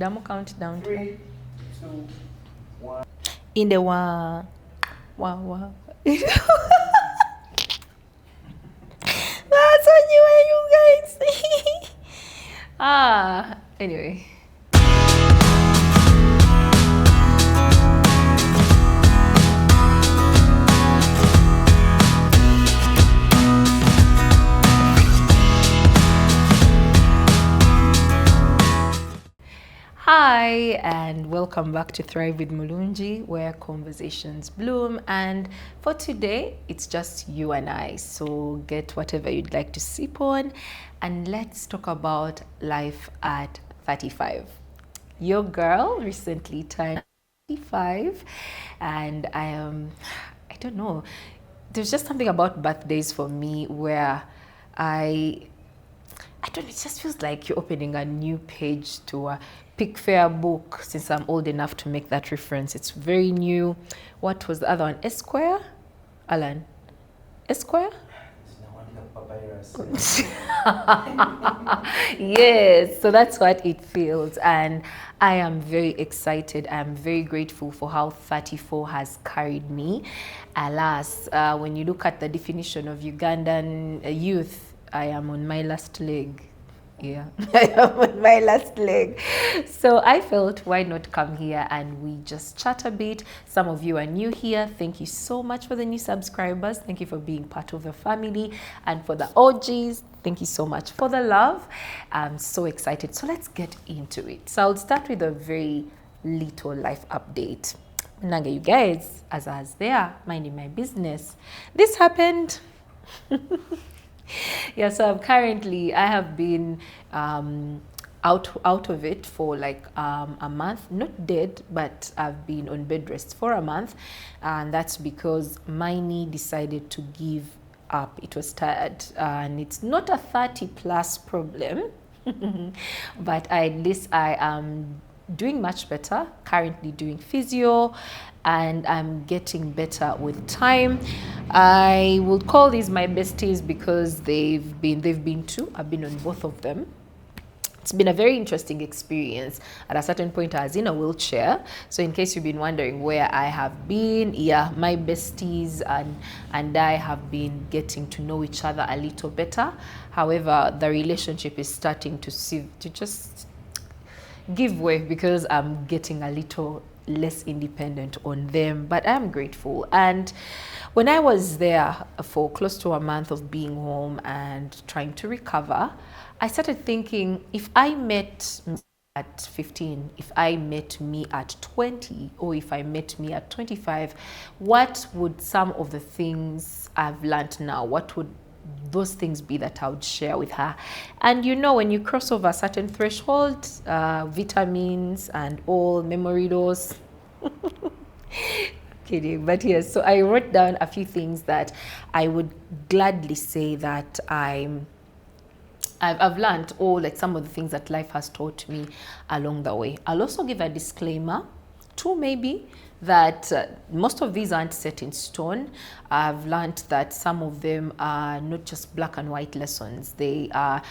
Damu count down. 3, 2, 1. In the wa. That's on you guys. Anyway. Hi, and welcome back to Thrive with Mulungi, where conversations bloom. And for today, it's just you and I. So get whatever you'd like to sip on, and let's talk about life at 35. Your girl recently turned 35, and I don't know, there's just something about birthdays for me where I don't know, it just feels like you're opening a new page to a pick fair book, since I'm old enough to make that reference. It's very new. What was the other one? Esquire? Alan? Esquire? Yes, so that's what it feels, and I am very excited. I'm very grateful for how 34 has carried me. Alas, when you look at the definition of Ugandan youth, I am on my last leg. Yeah, I am on my last leg. So I felt, why not come here and we just chat a bit. Some of you are new here. Thank you so much for the new subscribers. Thank you for being part of the family. And for the OGs, thank you so much for the love. I'm so excited. So let's get into it. So I'll start with a very little life update. Nanga, you guys, as I was there, minding my business, this happened. Yeah, so I have been out of it for like a month, not dead, but I've been on bed rest for a month, and that's because my knee decided to give up. It was tired, and it's not a 30+ problem, but at least I am doing much better, currently doing physio, and I'm getting better with time. I would call these my besties because they've been two. I've been on both of them. It's been a very interesting experience. At a certain point, I was in a wheelchair. So in case you've been wondering where I have been, yeah, my besties and I have been getting to know each other a little better. However, the relationship is starting to just give way because I'm getting a little less independent on them, but I'm grateful. And when I was there for close to a month of being home and trying to recover, I started thinking, if I met at 15, if I met me at 20, or if I met me at 25, what would some of the things I've learned now, what would those things be that I would share with her? And you know, when you cross over a certain threshold, vitamins and all, memory loss. Kidding, but yes, so I wrote down a few things that I would gladly say that I've learned, or like some of the things that life has taught me along the way. I'll also give a disclaimer, too, maybe, that most of these aren't set in stone. I've learned that some of them are not just black and white lessons. They are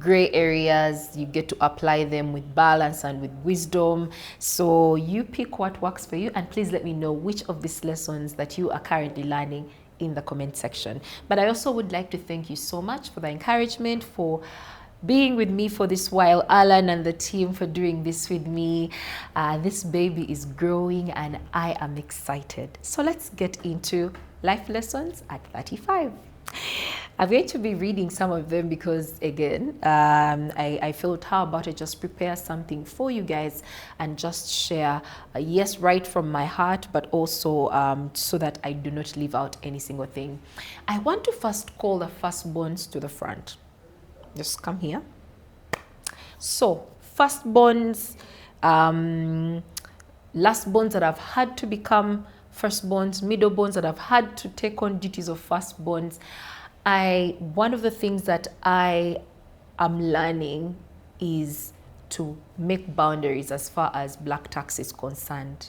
gray areas. You get to apply them with balance and with wisdom. So you pick what works for you, and please let me know which of these lessons that you are currently learning in the comment section. But I also would like to thank you so much for the encouragement, for being with me for this while, Alan and the team for doing this with me. This baby is growing and I am excited. So let's get into life lessons at 35. I'm going to be reading some of them because, again, I felt, how about I just prepare something for you guys and just share, yes, right from my heart, but also so that I do not leave out any single thing. I want to first call the firstborns to the front. Just come here. So, firstborns, lastborns that have had to become firstborns, middleborns that have had to take on duties of firstborns. One of the things that I am learning is to make boundaries as far as black tax is concerned.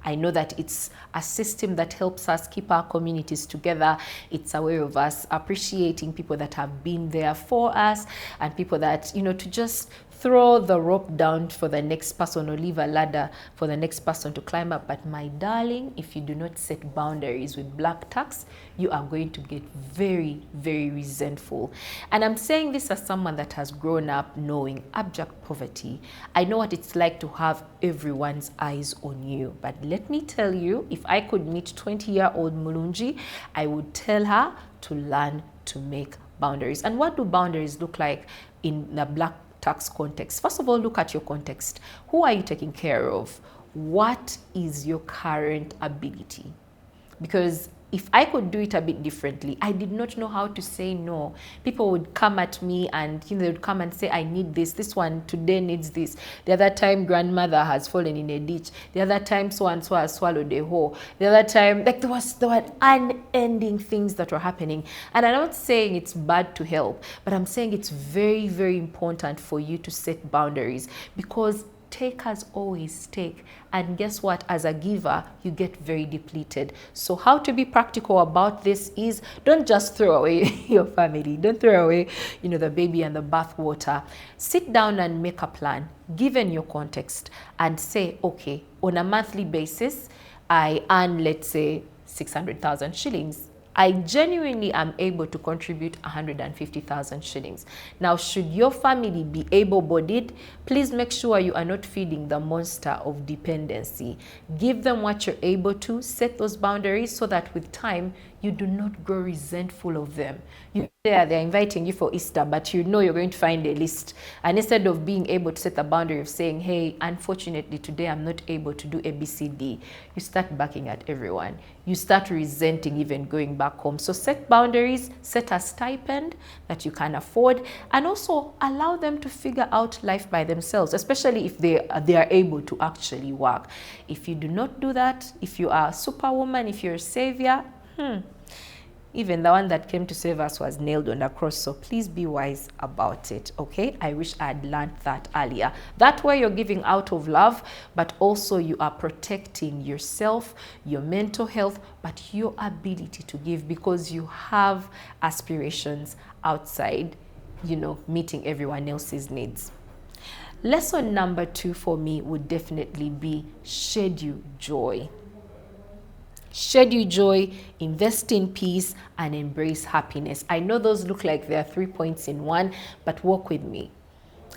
I know that it's a system that helps us keep our communities together. It's a way of us appreciating people that have been there for us and people that, you know, to just throw the rope down for the next person or leave a ladder for the next person to climb up. But my darling, if you do not set boundaries with black tax, you are going to get very, very resentful. And I'm saying this as someone that has grown up knowing abject poverty. I know what it's like to have everyone's eyes on you. But let me tell you, if I could meet 20-year-old Mulungi, I would tell her to learn to make boundaries. And what do boundaries look like in the black tax context? First of all, look at your context. Who are you taking care of? What is your current ability? Because if I could do it a bit differently, I did not know how to say no. People would come at me and they would come and say, I need this. This one today needs this. The other time, grandmother has fallen in a ditch. The other time, so and so has swallowed a whore. The other time, there were unending things that were happening. And I'm not saying it's bad to help, but I'm saying it's very, very important for you to set boundaries, because takers always take, and guess what, as a giver you get very depleted. So how to be practical about this is, don't just throw away your family, don't throw away the baby and the bath water. Sit down and make a plan given your context and say, okay, on a monthly basis I earn, let's say, 600,000 shillings. I genuinely am able to contribute 150,000 shillings. Now, should your family be able-bodied, please make sure you are not feeding the monster of dependency. Give them what you're able to, set those boundaries so that with time, you do not grow resentful of them. They're inviting you for Easter, but you're going to find a list. And instead of being able to set a boundary of saying, hey, unfortunately, today I'm not able to do ABCD, you start backing at everyone. You start resenting even going back home. So set boundaries, set a stipend that you can afford, and also allow them to figure out life by themselves, especially if they are able to actually work. If you do not do that, if you are a superwoman, if you're a savior, even the one that came to save us was nailed on a cross. So please be wise about it, okay? I wish I had learned that earlier. That way you're giving out of love, but also you are protecting yourself, your mental health, but your ability to give, because you have aspirations outside, meeting everyone else's needs. Lesson number 2 for me would definitely be schedule joy. Schedule joy, invest in peace, and embrace happiness. I know those look like they are 3 points in one, but walk with me.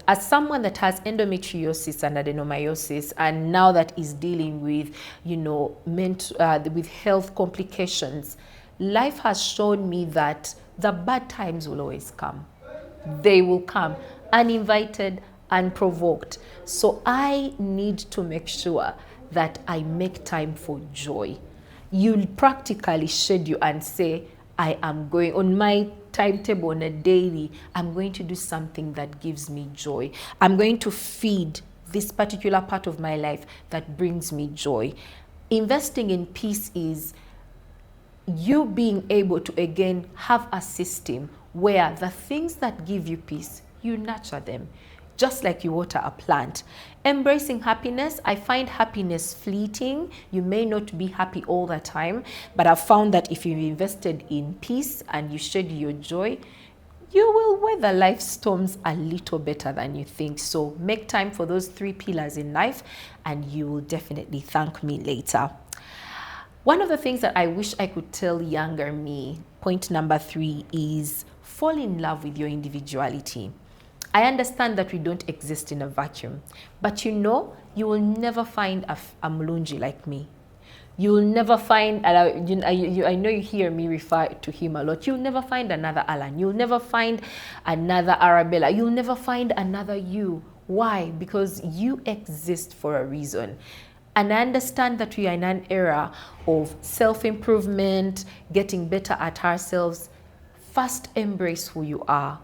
As someone that has endometriosis and adenomyosis, and now that is dealing with, with health complications, life has shown me that the bad times will always come. They will come uninvited, unprovoked. So I need to make sure that I make time for joy. You'll practically schedule and say, I am going on my timetable on a daily, I'm going to do something that gives me joy. I'm going to feed this particular part of my life that brings me joy. Investing in peace is you being able to, again, have a system where the things that give you peace, you nurture them, just like you water a plant. Embracing happiness, I find happiness fleeting. You may not be happy all the time, but I've found that if you've invested in peace and you schedule your joy, you will weather life storms a little better than you think. So make time for those 3 pillars in life, and you will definitely thank me later. One of the things that I wish I could tell younger me, point number 3, is fall in love with your individuality. I understand that we don't exist in a vacuum, but you will never find a Mulungi like me. You will never find, I know you hear me refer to him a lot, you'll never find another Alan, you'll never find another Arabella, you'll never find another you. Why? Because you exist for a reason. And I understand that we are in an era of self-improvement, getting better at ourselves. First, embrace who you are.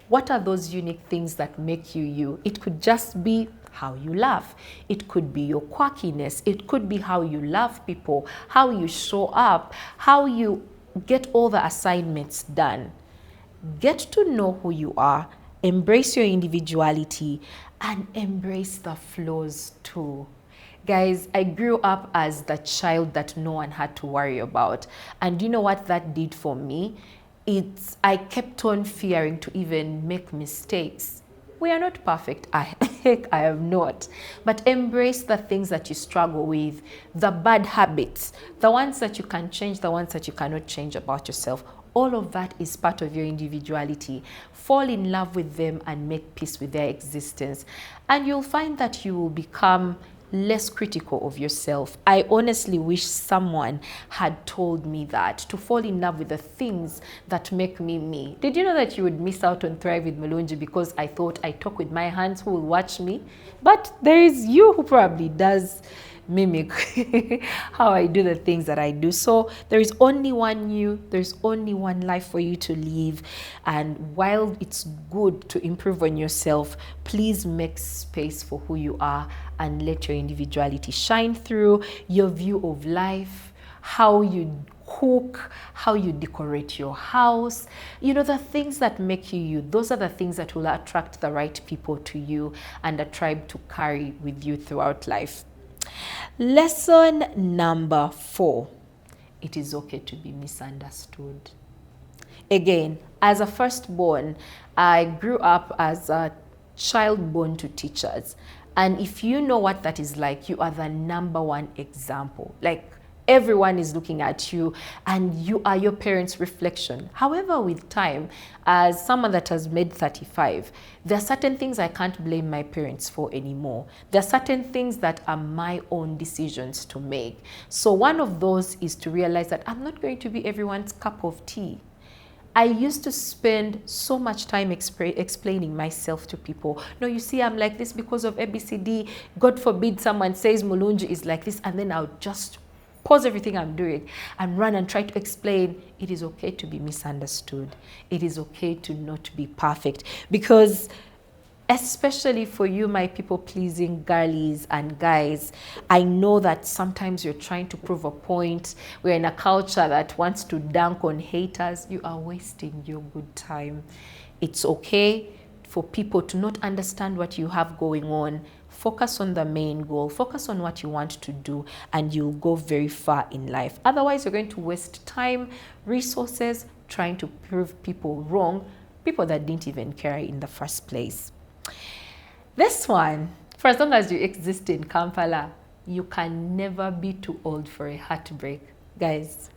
What are those unique things that make you you? It could just be how you laugh. It could be your quirkiness. It could be how you love people, how you show up, how you get all the assignments done. Get to know who you are, embrace your individuality, and embrace the flaws too. Guys, I grew up as the child that no one had to worry about. And you know what that did for me? I kept on fearing to even make mistakes. We are not perfect. Heck, I am not. But embrace the things that you struggle with, the bad habits, the ones that you can change, the ones that you cannot change about yourself. All of that is part of your individuality. Fall in love with them and make peace with their existence. And you'll find that you will become less critical of yourself. I honestly wish someone had told me that, to fall in love with the things that make me me. Did you know that you would miss out on Thrive with Mulungi because I thought I talk with my hands, who will watch me? But there is you who probably does mimic how I do the things that I do. So there is only one you, there's only one life for you to live. And while it's good to improve on yourself, please make space for who you are and let your individuality shine through. Your view of life, how you cook, how you decorate your house, the things that make you you, those are the things that will attract the right people to you and a tribe to carry with you throughout life. Lesson number 4. It is okay to be misunderstood. Again, as a firstborn, I grew up as a child born to teachers. And if you know what that is like, you are the number one example. Like, everyone is looking at you and you are your parents' reflection. However, with time, as someone that has made 35, there are certain things I can't blame my parents for anymore. There are certain things that are my own decisions to make. So one of those is to realize that I'm not going to be everyone's cup of tea. I used to spend so much time explaining myself to people. No, you see, I'm like this because of ABCD. God forbid someone says Mulungi is like this, and then I'll just pause everything I'm doing and run and try to explain. It is okay to be misunderstood. It is okay to not be perfect, because especially for you, my people-pleasing girlies and guys, I know that sometimes you're trying to prove a point. We're in a culture that wants to dunk on haters. You are wasting your good time. It's okay for people to not understand what you have going on. Focus on the main goal. Focus on what you want to do, and you'll go very far in life. Otherwise, you're going to waste time, resources, trying to prove people wrong, people that didn't even care in the first place. This one, for as long as you exist in Kampala, you can never be too old for a heartbreak. Guys,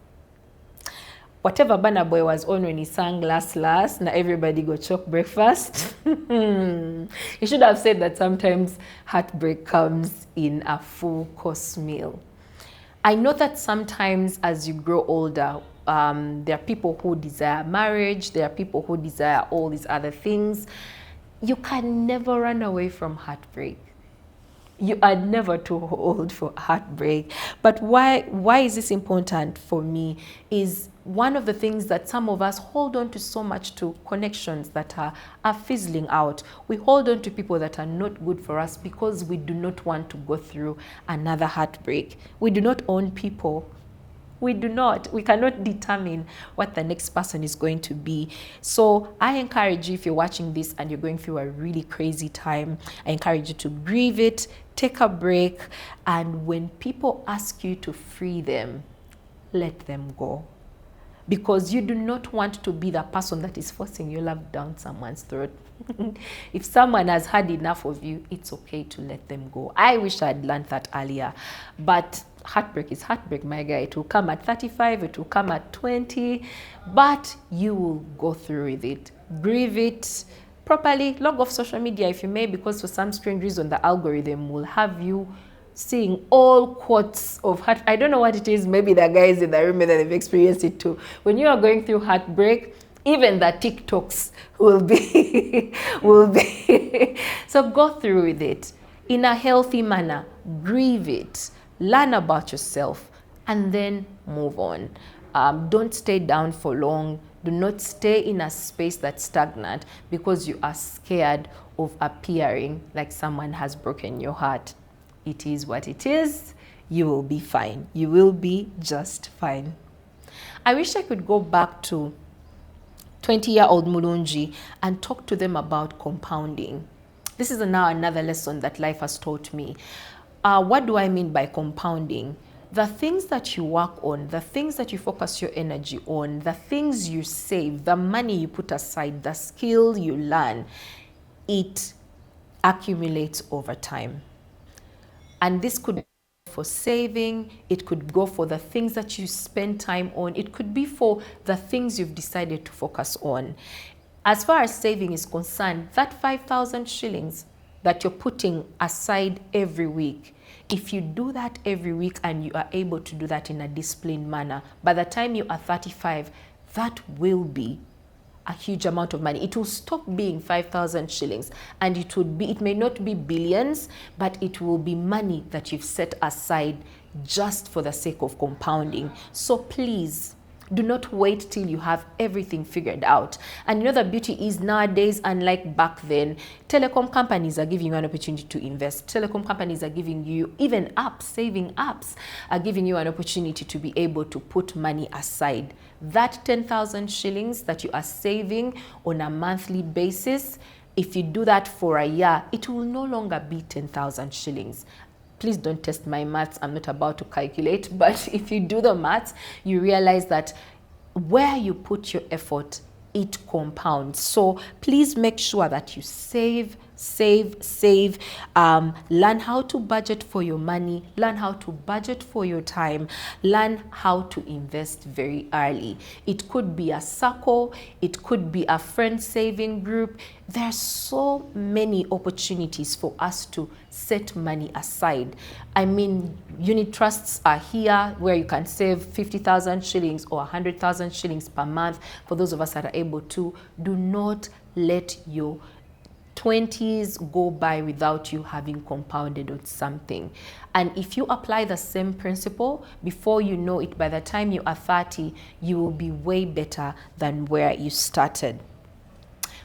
whatever Burna Boy was on when he sang last, now everybody go chop breakfast. He should have said that sometimes heartbreak comes in a full course meal. I know that sometimes as you grow older, there are people who desire marriage, there are people who desire all these other things. You can never run away from heartbreak. You are never too old for heartbreak. But why is this important for me is one of the things that some of us hold on to so much, to connections that are fizzling out. We hold on to people that are not good for us because we do not want to go through another heartbreak. We do not own people. We cannot determine what the next person is going to be. So I encourage you, if you're watching this and you're going through a really crazy time, I encourage you to grieve it, take a break, and when people ask you to free them, let them go. Because you do not want to be the person that is forcing your love down someone's throat. If someone has had enough of you, it's okay to let them go. I wish I'd learned that earlier. But heartbreak is heartbreak, my guy. It will come at 35, it will come at 20, but you will go through with it. Grieve it properly. Log off social media if you may, because for some strange reason, the algorithm will have you seeing all quotes of heart. I don't know what it is. Maybe the guys in the room, that they've experienced it too. When you are going through heartbreak, even the TikToks will be. So go through with it in a healthy manner. Grieve it. Learn about yourself and then move on. Don't stay down for long. Do not stay in a space that's stagnant because you are scared of appearing like someone has broken your heart. It is what it is. You will be fine. You will be just fine. I wish I could go back to 20-year-old Mulungi and talk to them about compounding. This is now another lesson that life has taught me. What do I mean by compounding? The things that you work on, the things that you focus your energy on, the things you save, the money you put aside, the skill you learn, it accumulates over time. And this could be for saving, it could go for the things that you spend time on, it could be for the things you've decided to focus on. As far as saving is concerned, that 5,000 shillings that you're putting aside every week, if you do that every week and you are able to do that in a disciplined manner, by the time you are 35, that will be a huge amount of money. It will stop being 5,000 shillings and it may not be billions, but it will be money that you've set aside just for the sake of compounding. So please, do not wait till you have everything figured out. And you know, the beauty is nowadays, unlike back then, telecom companies are giving you an opportunity to invest. Telecom companies are giving you, even apps, saving apps, are giving you an opportunity to be able to put money aside. That 10,000 shillings that you are saving on a monthly basis, if you do that for a year, it will no longer be 10,000 shillings. Please don't test my maths. I'm not about to calculate, but if you do the maths, you realize that where you put your effort, it compounds. So please make sure that you save. Learn how to budget for your money, learn how to budget for your time, learn how to invest very early. It could be a circle, it could be a friend saving group. There are so many opportunities for us to set money aside. I mean, unit trusts are here where you can save 50,000 shillings or 100,000 shillings per month. For those of us that are able to, do not let your 20s go by without you having compounded on something. And if you apply the same principle, before you know it, by the time you are 30, you will be way better than where you started.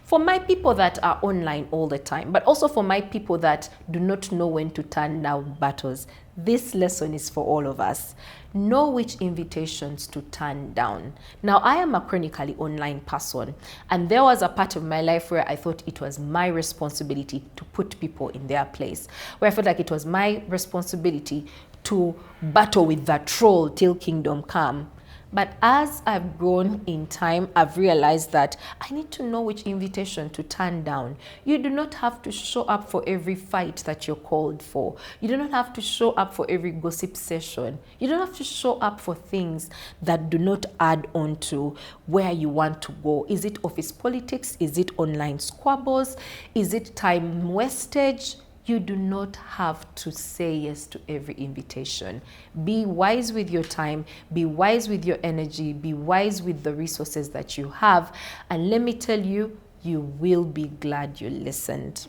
For my people that are online all the time, but also for my people that do not know when to turn down battles, this lesson is for all of us. Know which invitations to turn down. Now, I am a chronically online person, and there was a part of my life where I thought it was my responsibility to put people in their place, where I felt like it was my responsibility to battle with that troll till kingdom come. But as I've grown in time, I've realized that I need to know which invitation to turn down. You do not have to show up for every fight that you're called for. You do not have to show up for every gossip session. You don't have to show up for things that do not add on to where you want to go. Is it office politics? Is it online squabbles? Is it time wastage? You do not have to say yes to every invitation. Be wise with your time, be wise with your energy, be wise with the resources that you have. And let me tell you, you will be glad you listened.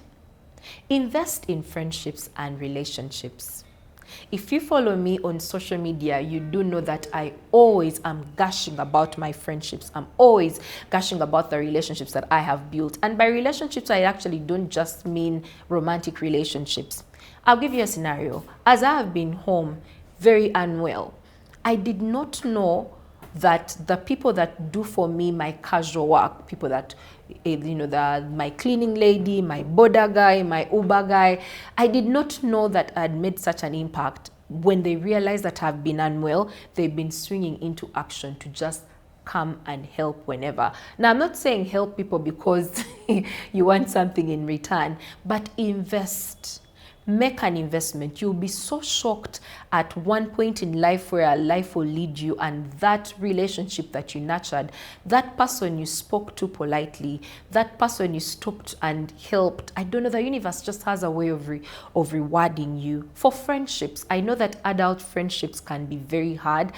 Invest in friendships and relationships. If you follow me on social media, you do know that I always am gushing about my friendships. I'm always gushing about the relationships that I have built. And by relationships, I actually don't just mean romantic relationships. I'll give you a scenario. As I have been home very unwell, I did not know that the people that do for me my casual work, people that, my cleaning lady, my border guy, my Uber guy, I did not know that I'd made such an impact. When they realize that I've been unwell, they've been swinging into action to just come and help whenever. Now, I'm not saying help people because you want something in return, but invest. Make an investment. You'll be so shocked at one point in life where life will lead you, and that relationship that you nurtured, that person you spoke to politely, that person you stopped and helped, I don't know, the universe just has a way of rewarding you. For friendships, I know that adult friendships can be very hard.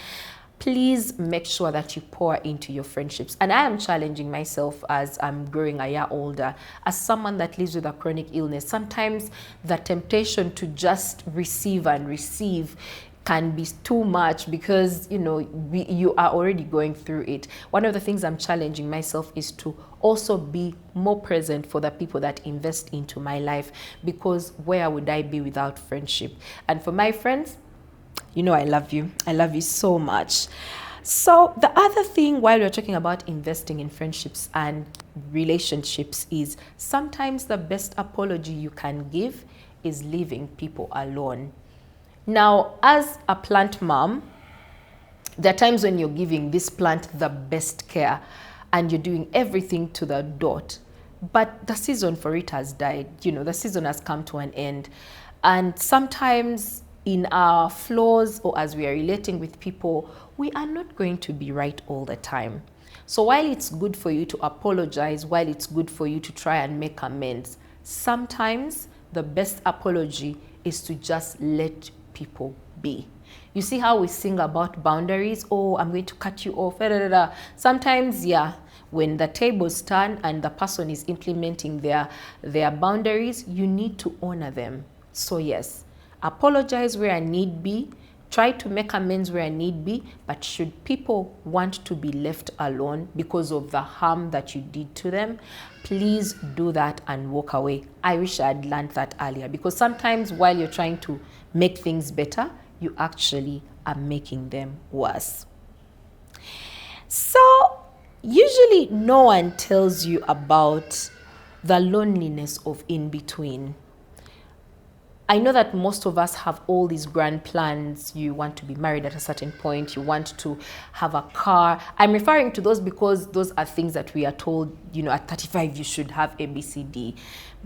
Please make sure that you pour into your friendships. And I am challenging myself as I'm growing a year older. As someone that lives with a chronic illness, sometimes the temptation to just receive and receive can be too much because, you are already going through it. One of the things I'm challenging myself is to also be more present for the people that invest into my life, because where would I be without friendship? And for my friends, I love you. I love you so much. So the other thing while we're talking about investing in friendships and relationships is sometimes the best apology you can give is leaving people alone. Now, as a plant mom, there are times when you're giving this plant the best care and you're doing everything to the dot. but the season for it has died. The season has come to an end. And sometimes in our flaws or as we are relating with people, we are not going to be right all the time. So while it's good for you to apologize, while it's good for you to try and make amends, sometimes the best apology is to just let people be. You see how we sing about boundaries? Oh, I'm going to cut you off. Sometimes, yeah, when the tables turn and the person is implementing their boundaries, you need to honor them. So yes, apologize where need be, try to make amends where need be, but should people want to be left alone because of the harm that you did to them, please do that and walk away. I wish I had learned that earlier, because sometimes while you're trying to make things better, you actually are making them worse. So usually no one tells you about the loneliness of in between. I know that most of us have all these grand plans. You want to be married at a certain point. You want to have a car. I'm referring to those because those are things that we are told, at 35 you should have A, B, C, D.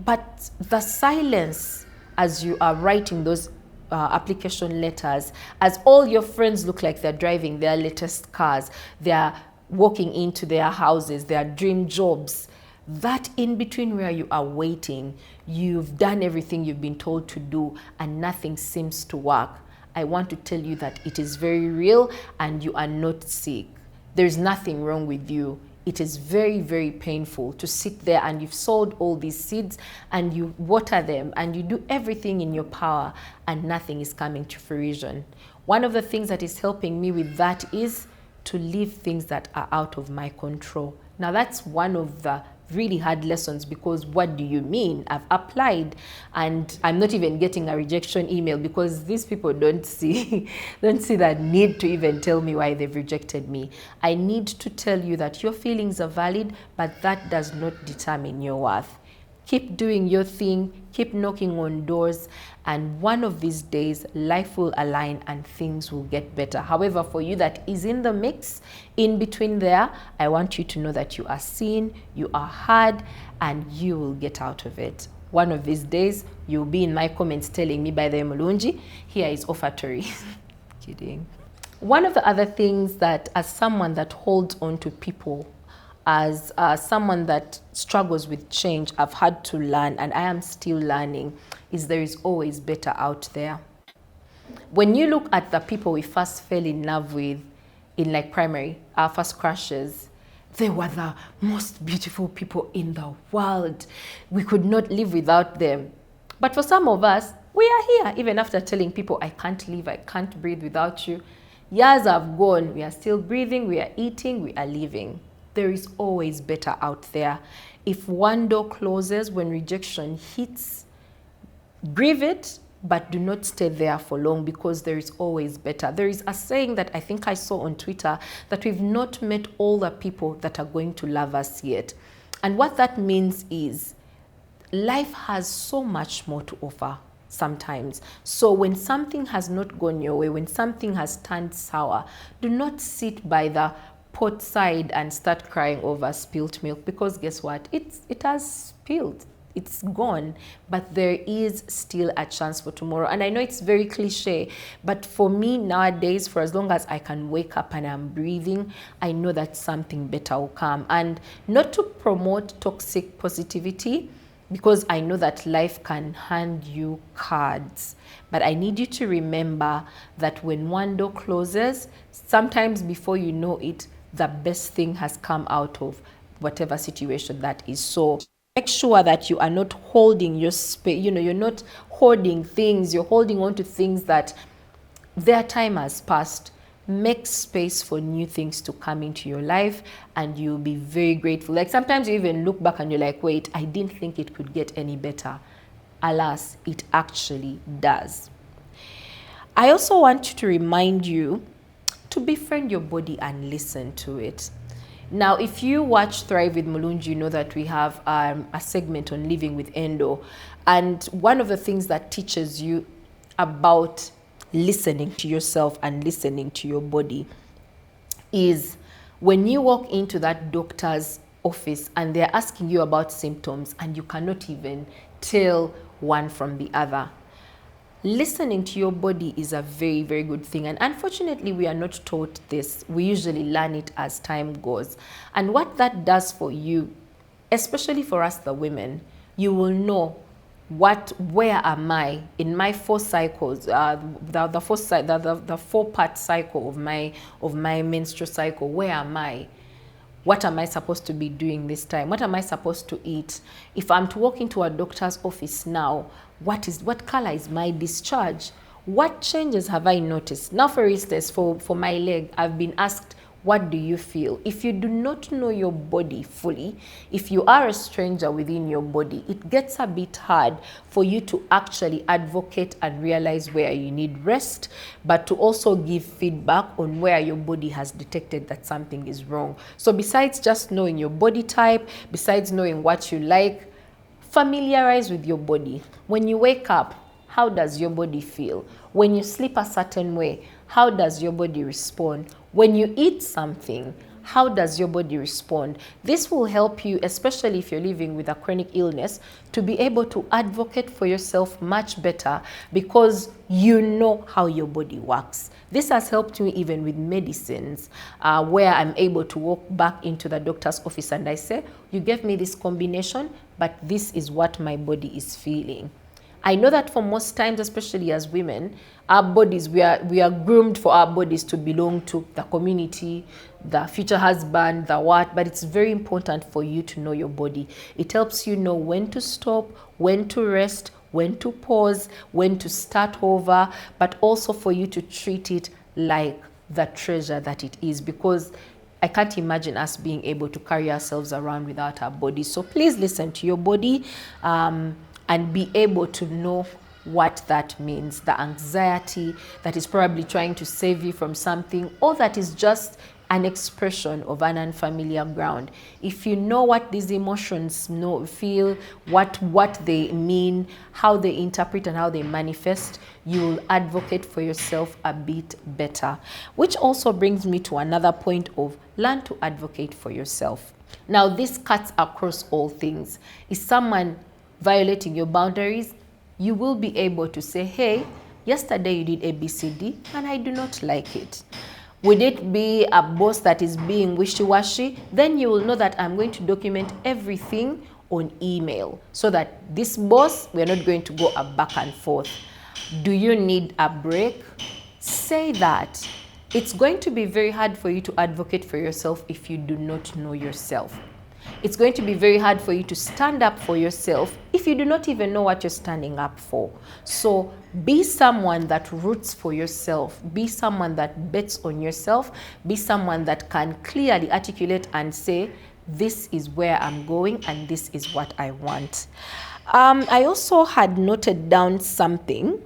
But the silence as you are writing those application letters, as all your friends look like they're driving their latest cars, they're walking into their houses, their dream jobs, that in between where you are waiting, you've done everything you've been told to do and nothing seems to work. I want to tell you that it is very real and you are not sick. There's nothing wrong with you. It is very, very painful to sit there and you've sowed all these seeds and you water them and you do everything in your power and nothing is coming to fruition. One of the things that is helping me with that is to leave things that are out of my control. Now that's one of the really hard lessons, because what do you mean? I've applied and I'm not even getting a rejection email, because these people don't see that need to even tell me why they've rejected me. I need to tell you that your feelings are valid, but that does not determine your worth. Keep doing your thing, keep knocking on doors, and one of these days life will align and things will get better. However, for you that is in the mix, in between there, I want you to know that you are seen, you are heard, and you will get out of it. One of these days, you'll be in my comments telling me, by the Mulungi, here is offertory. Kidding. One of the other things that, as someone that holds on to people, as someone that struggles with change, I've had to learn, and I am still learning, is there is always better out there. When you look at the people we first fell in love with in like primary, our first crushes, they were the most beautiful people in the world. We could not live without them. But for some of us, we are here, even after telling people, I can't live, I can't breathe without you. Years have gone, we are still breathing, we are eating, we are living. There is always better out there. If one door closes when rejection hits, grieve it, but do not stay there for long, because there is always better. There is a saying that I think I saw on Twitter, that we've not met all the people that are going to love us yet. And what that means is life has so much more to offer sometimes. So when something has not gone your way, when something has turned sour, do not sit by the pot side and start crying over spilt milk, because guess what? It has spilled. It's gone, but there is still a chance for tomorrow. And I know it's very cliche, but for me nowadays, for as long as I can wake up and I'm breathing, I know that something better will come. And not to promote toxic positivity, because I know that life can hand you cards. But I need you to remember that when one door closes, sometimes before you know it, the best thing has come out of whatever situation that is. So make sure that you are not holding your space, you're not hoarding things, you're holding on to things that their time has passed. Make space for new things to come into your life and you'll be very grateful. Like sometimes you even look back and you're like, wait, I didn't think it could get any better. Alas, it actually does. I also want to remind you to befriend your body and listen to it. Now, if you watch Thrive with Mulungi, you know that we have a segment on living with endo. And one of the things that teaches you about listening to yourself and listening to your body is when you walk into that doctor's office and they're asking you about symptoms and you cannot even tell one from the other. Listening to your body is a very, very good thing. And unfortunately, we are not taught this. We usually learn it as time goes. And what that does for you, especially for us, the women, you will know where am I in my 4 cycles, the 4-part cycle of my menstrual cycle. Where am I? What am I supposed to be doing this time? What am I supposed to eat? If I'm to walk into a doctor's office now, what color is my discharge? What changes have I noticed? Now, for instance, for my leg, I've been asked, what do you feel? If you do not know your body fully, if you are a stranger within your body, it gets a bit hard for you to actually advocate and realize where you need rest, but to also give feedback on where your body has detected that something is wrong. So besides just knowing your body type, besides knowing what you like, familiarize with your body. When you wake up, how does your body feel? When you sleep a certain way, how does your body respond? When you eat something, how does your body respond? This will help you, especially if you're living with a chronic illness, to be able to advocate for yourself much better because you know how your body works. This has helped me even with medicines, where I'm able to walk back into the doctor's office and I say, you gave me this combination, but this is what my body is feeling. I know that for most times, especially as women, our bodies, we are groomed for our bodies to belong to the community, the future husband, the what, but it's very important for you to know your body. It helps you know when to stop, when to rest, when to pause, when to start over, but also for you to treat it like the treasure that it is, because I can't imagine us being able to carry ourselves around without our body. So please listen to your body, and be able to know what that means. The anxiety that is probably trying to save you from something, or that is just an expression of an unfamiliar ground. If you know what these emotions feel, what they mean, how they interpret and how they manifest, you will advocate for yourself a bit better. Which also brings me to another point of learn to advocate for yourself. Now, this cuts across all things. Is someone violating your boundaries? You will be able to say, hey, yesterday you did ABCD and I do not like it. Would it be a boss that is being wishy-washy? Then you will know that I'm going to document everything on email so that this boss, we're not going to go a back and forth. Do you need a break? Say that. It's going to be very hard for you to advocate for yourself if you do not know yourself. It's going to be very hard for you to stand up for yourself if you do not even know what you're standing up for. So be someone that roots for yourself. Be someone that bets on yourself. Be someone that can clearly articulate and say, this is where I'm going and this is what I want. I also had noted down something,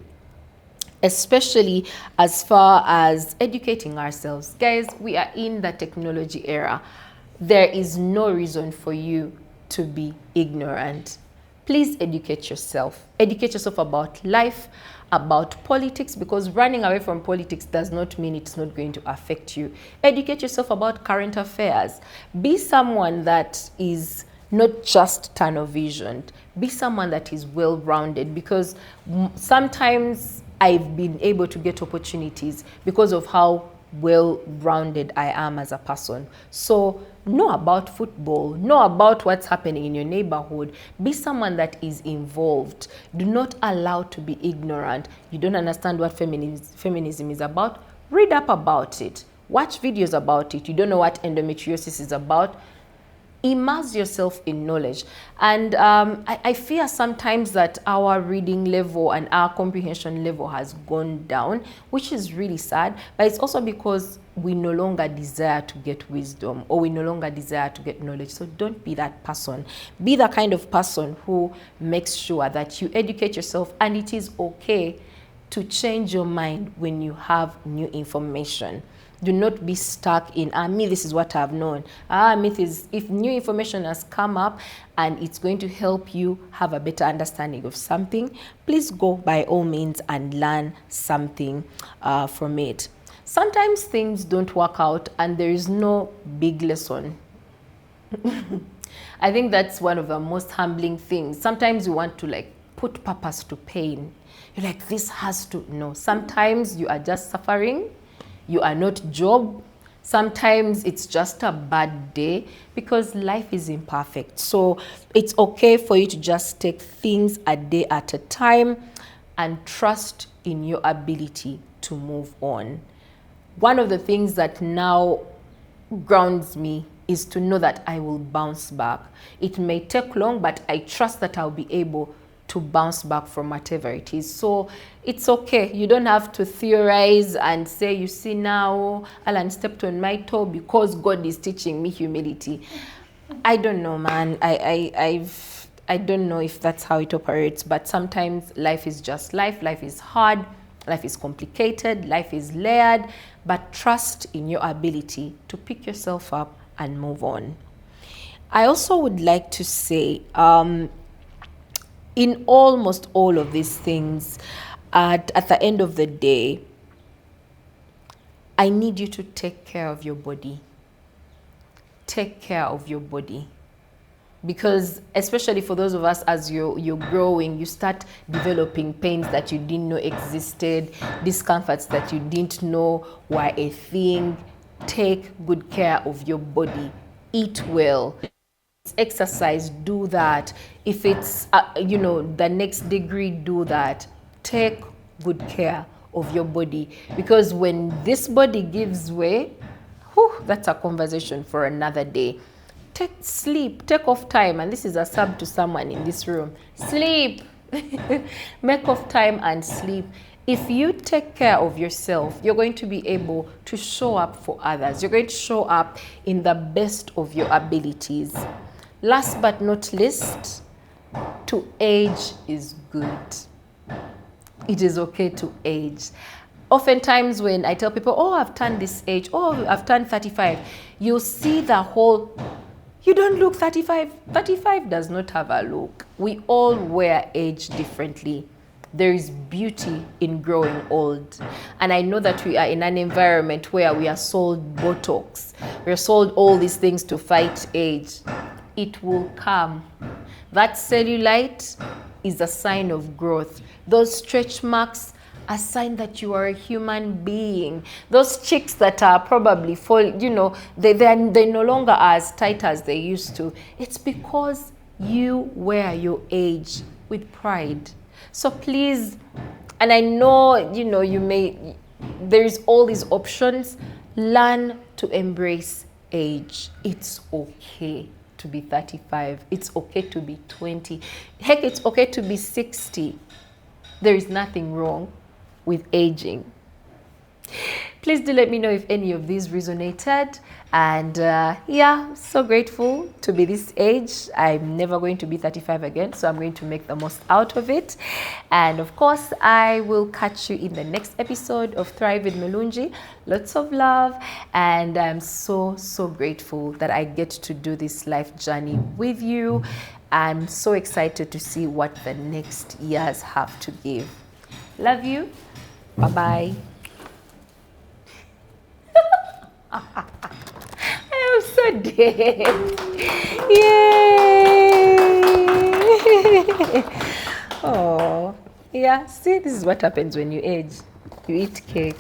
especially as far as educating ourselves. Guys, we are in the technology era. There is no reason for you to be ignorant. Please educate yourself. Educate yourself about life, about politics, because running away from politics does not mean it's not going to affect you. Educate yourself about current affairs. Be someone that is not just tunnel-visioned. Be someone that is well-rounded, because sometimes I've been able to get opportunities because of how well-rounded I am as a person. So know about football, know about what's happening in your neighborhood. Be someone that is involved. Do not allow to be ignorant. You don't understand what feminism is about? Read up about it. Watch videos about it. You don't know what endometriosis is about? Immerse yourself in knowledge. And I fear sometimes that our reading level and our comprehension level has gone down, which is really sad, but it's also because we no longer desire to get wisdom, or we no longer desire to get knowledge. So don't be that person. Be the kind of person who makes sure that you educate yourself, and it is okay to change your mind when you have new information. Do not be stuck in, me, this is what I've known. Myth is, if new information has come up and it's going to help you have a better understanding of something, please go by all means and learn something from it. Sometimes things don't work out and there is no big lesson I think that's one of the most humbling things. Sometimes you want to like put purpose to pain. You're like, this has to, no. Sometimes you are just suffering. You are not Job. Sometimes it's just a bad day because life is imperfect. So it's okay for you to just take things a day at a time and trust in your ability to move on. One of the things that now grounds me is to know that I will bounce back. It may take long, but I trust that I'll be able to bounce back from whatever it is. So it's okay. You don't have to theorize and say, you see now, Alan stepped on my toe because God is teaching me humility. I don't know, man. I don't know if that's how it operates, but sometimes life is just life. Life is hard. Life is complicated. Life is layered. But trust in your ability to pick yourself up and move on. I also would like to say, in almost all of these things, at the end of the day, I need you to take care of your body. Take care of your body. Because especially for those of us, as you're growing, you start developing pains that you didn't know existed, discomforts that you didn't know were a thing. Take good care of your body. Eat well. Exercise, do that. If it's the next degree, do that. Take good care of your body, because when this body gives way, that's a conversation for another day. Take off time, and this is a sub to someone in this room. Sleep. Make off time and sleep. If you take care of yourself, you're going to be able to show up for others. You're going to show up in the best of your abilities. Last but not least, to age is good. It is okay to age. Oftentimes when I tell people, oh, I've turned this age, oh, I've turned 35, you'll see the whole, you don't look 35. 35 does not have a look. We all wear age differently. There is beauty in growing old. And I know that we are in an environment where we are sold Botox. We are sold all these things to fight age. It will come. That cellulite is a sign of growth. Those stretch marks, a sign that you are a human being. Those cheeks that are probably full, they no longer are as tight as they used to. It's because you wear your age with pride. So please, and I know, there's all these options. Learn to embrace age. It's okay to be 35. It's okay to be 20. Heck, it's okay to be 60. There is nothing wrong with aging. Please do let me know if any of these resonated. And so grateful to be this age. I'm never going to be 35 again, so I'm going to make the most out of it. And of course, I will catch you in the next episode of Thrive with Mulungi. Lots of love. And I'm so, so grateful that I get to do this life journey with you. I'm so excited to see what the next years have to give. Love you. Bye-bye. I am so dead. Yay! Oh, yeah. See, this is what happens when you age. You eat cake.